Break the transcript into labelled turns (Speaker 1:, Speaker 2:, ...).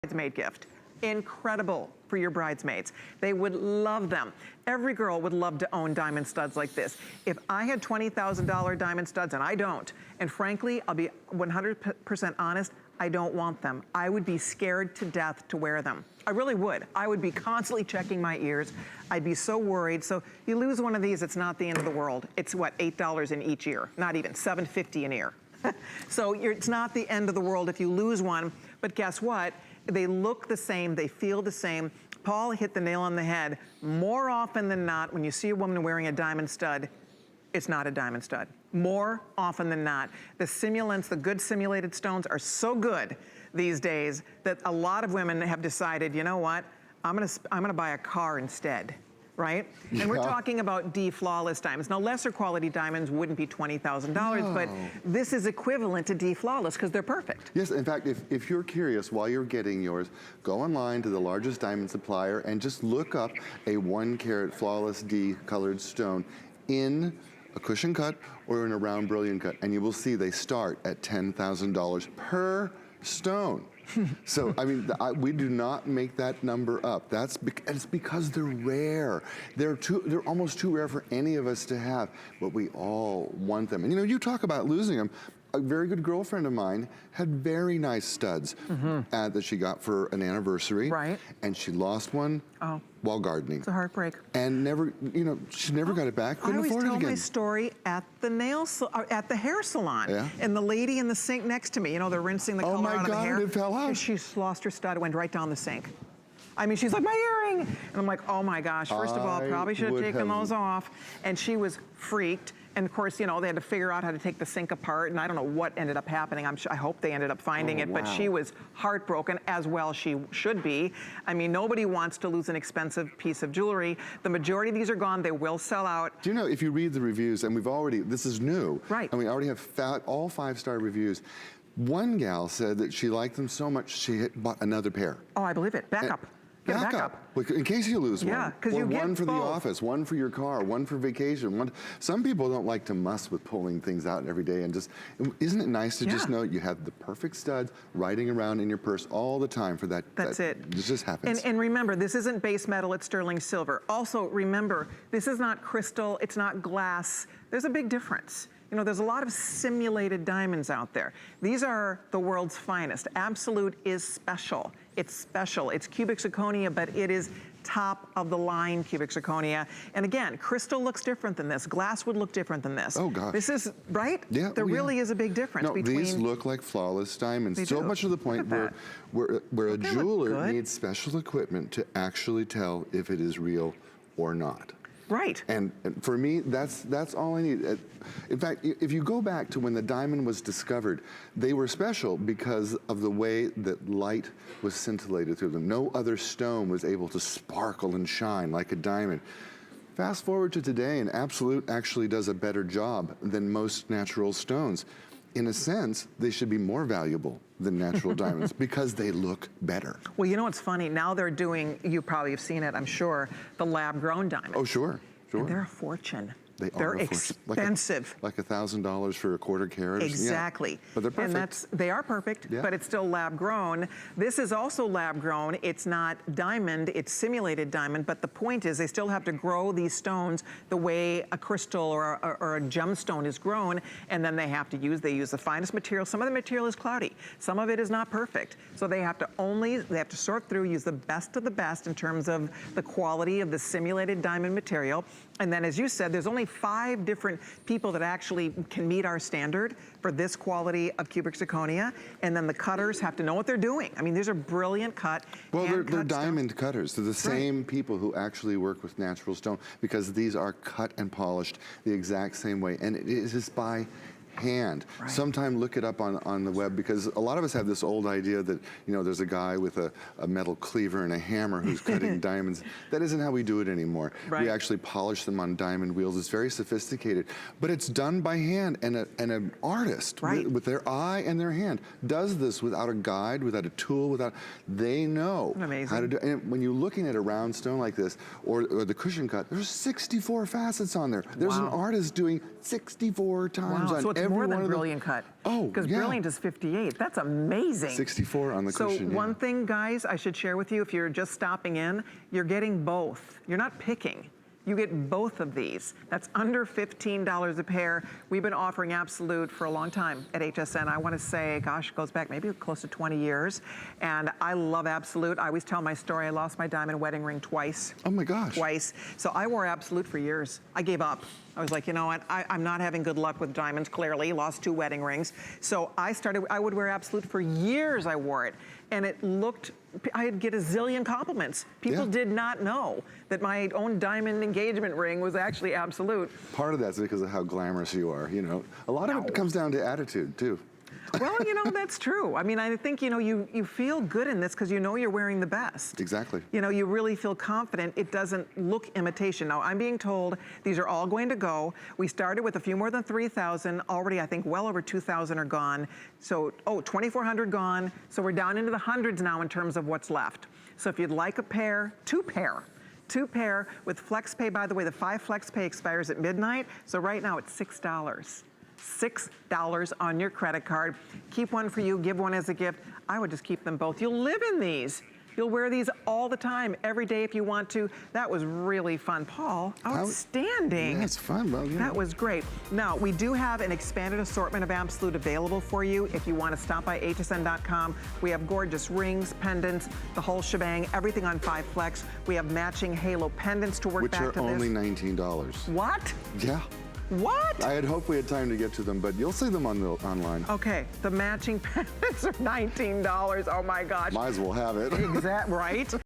Speaker 1: bridesmaid gift. Incredible for your bridesmaids. They would love them. Every girl would love to own diamond studs like this. If I had $20,000 diamond studs, and I don't, and frankly, I'll be 100% honest, I don't want them. I would be scared to death to wear them. I really would. I would be constantly checking my ears. I'd be so worried. So you lose one of these, it's not the end of the world. It's what, $8 in each ear, not even, $7.50 an ear. So it's not the end of the world if you lose one, but guess what? They look the same, they feel the same. Paul hit the nail on the head. More often than not, when you see a woman wearing a diamond stud, it's not a diamond stud. More often than not. The simulants, the good simulated stones are so good these days that a lot of women have decided, you know what, I'm gonna buy a car instead. Right? And we're talking about D-flawless diamonds. Now, lesser quality diamonds wouldn't be $20,000, but this is equivalent to D-flawless because they're perfect.
Speaker 2: Yes, in fact, if you're curious while you're getting yours, go online to the largest diamond supplier and just look up a 1-carat flawless D colored stone in a cushion cut or in a round brilliant cut, and you will see they start at $10,000 per stone. So, I mean, we do not make that number up. It's because they're rare. They're almost too rare for any of us to have, but we all want them. And you know, you talk about losing them. A very good girlfriend of mine had very nice studs that she got for an anniversary. Right. And she lost one while gardening.
Speaker 1: It's a heartbreak.
Speaker 2: And never, you know, she never got it back. Couldn't afford it again. I always tell my story at the hair salon. Yeah. And the lady in the sink next to me, you know, they're rinsing the color out of the hair. Oh my God, it fell out. And she lost her stud, it went right down the sink. I mean, she's like, my earring. And I'm like, oh my gosh, first of all, probably should have taken those off. And she was freaked. And of course, you know, they had to figure out how to take the sink apart, and I don't know what ended up happening. I hope they ended up finding it, but she was heartbroken, as well she should be. I mean, nobody wants to lose an expensive piece of jewelry. The majority of these are gone. They will sell out. Do you know, if you read the reviews, and this is new,
Speaker 1: right?
Speaker 2: And we already have all 5-star reviews. One gal said that she liked them so much she bought another pair.
Speaker 1: Oh, I believe it. Backup. Backup.
Speaker 2: In case you lose one.
Speaker 1: Yeah, because you get
Speaker 2: one for
Speaker 1: both.
Speaker 2: The office, one for your car, one for vacation. Some people don't like to muss with pulling things out every day, and isn't it nice to just know you have the perfect studs riding around in your purse all the time for that?
Speaker 1: That's it.
Speaker 2: It just happens.
Speaker 1: And remember, this isn't base metal, it's sterling silver. Also, remember, this is not crystal, it's not glass. There's a big difference. You know, there's a lot of simulated diamonds out there. These are the world's finest. Absolute is special. It's special. It's cubic zirconia, but it is top of the line cubic zirconia. And again, crystal looks different than this. Glass would look different than this.
Speaker 2: Oh gosh.
Speaker 1: This is, right?
Speaker 2: Yeah.
Speaker 1: There really is a big difference between...
Speaker 2: these look like flawless diamonds. So much to the point where a jeweler needs special equipment to actually tell if it is real or not.
Speaker 1: Right.
Speaker 2: And for me, that's all I need. In fact, if you go back to when the diamond was discovered, they were special because of the way that light was scintillated through them. No other stone was able to sparkle and shine like a diamond. Fast forward to today, and Absolute actually does a better job than most natural stones. In a sense, they should be more valuable than natural diamonds because they look better.
Speaker 1: Well, you know what's funny? Now they're doing, you probably have seen it, I'm sure, the lab-grown diamonds.
Speaker 2: Oh, sure, sure.
Speaker 1: And they're a fortune.
Speaker 2: They're
Speaker 1: expensive.
Speaker 2: Like $1,000 for a quarter carat.
Speaker 1: Exactly.
Speaker 2: Yeah. But they're perfect.
Speaker 1: And they are perfect, but it's still lab grown. This is also lab grown. It's not diamond, it's simulated diamond, but the point is they still have to grow these stones the way a crystal or a gemstone is grown, and then they use the finest material. Some of the material is cloudy. Some of it is not perfect. So they have to sort through, use the best of the best in terms of the quality of the simulated diamond material. And then, as you said, there's only 5 different people that actually can meet our standard for this quality of cubic zirconia. And then the cutters have to know what they're doing. I mean, these are brilliant cut.
Speaker 2: Well, they're diamond cutters. They're the same people who actually work with natural stone because these are cut and polished the exact same way. And it is just by hand. Right. Sometime look it up on the web, because a lot of us have this old idea that, you know, there's a guy with a metal cleaver and a hammer who's cutting diamonds. That isn't how we do it anymore. Right. We actually polish them on diamond wheels. It's very sophisticated, but it's done by hand, and an artist with their eye and their hand does this without a guide, without a tool, they know how to do it. And when you're looking at a round stone like this, or the cushion cut, there's 64 facets on there. There's an artist doing 64 times on every
Speaker 1: more
Speaker 2: one
Speaker 1: than
Speaker 2: of them.
Speaker 1: Brilliant cut.
Speaker 2: Oh,
Speaker 1: because
Speaker 2: yeah.
Speaker 1: Brilliant is 58. That's amazing.
Speaker 2: 64 on the
Speaker 1: so
Speaker 2: cushion.
Speaker 1: one thing, guys, I should share with you, if you're just stopping in, you're getting both. You're not picking. You get both of these. That's under $15 a pair. We've been offering Absolute for a long time at HSN. I want to say, gosh, it goes back maybe close to 20 years. And I love Absolute. I always tell my story. I lost my diamond wedding ring twice.
Speaker 2: Oh my gosh.
Speaker 1: Twice. So I wore Absolute for years. I gave up. I was like, you know what? I'm not having good luck with diamonds, clearly. Lost 2 wedding rings. So I would wear Absolute for years. I wore it. And it looked, I'd get a zillion compliments. People did not know that my own diamond engagement ring was actually Absolute.
Speaker 2: Part of that's because of how glamorous you are, you know. A lot of it comes down to attitude, too.
Speaker 1: Well, you know, that's true. I mean, I think, you know, you feel good in this because you know you're wearing the best.
Speaker 2: Exactly.
Speaker 1: You know, you really feel confident. It doesn't look imitation. Now, I'm being told these are all going to go. We started with a few more than 3,000. Already, I think, well over 2,000 are gone. So, 2,400 gone. So we're down into the hundreds now in terms of what's left. So if you'd like a pair, 2 pair with FlexPay. By the way, the 5 FlexPay expires at midnight. So right now it's $6. $6 on your credit card. Keep one for you, give one as a gift. I would just keep them both. You'll live in these. You'll wear these all the time, every day if you want to. That was really fun. Paul, outstanding.
Speaker 2: Yeah, it's fun, well,
Speaker 1: That was great. Now, we do have an expanded assortment of Absolute available for you if you want to stop by hsn.com. We have gorgeous rings, pendants, the whole shebang, everything on 5 Flex. We have matching halo pendants to work back to this.
Speaker 2: Which are only $19.
Speaker 1: What?
Speaker 2: Yeah.
Speaker 1: What?
Speaker 2: I had hoped we had time to get to them, but you'll see them online.
Speaker 1: Okay, the matching pendants are $19. Oh my gosh.
Speaker 2: Might as well have it.
Speaker 1: Exactly, right?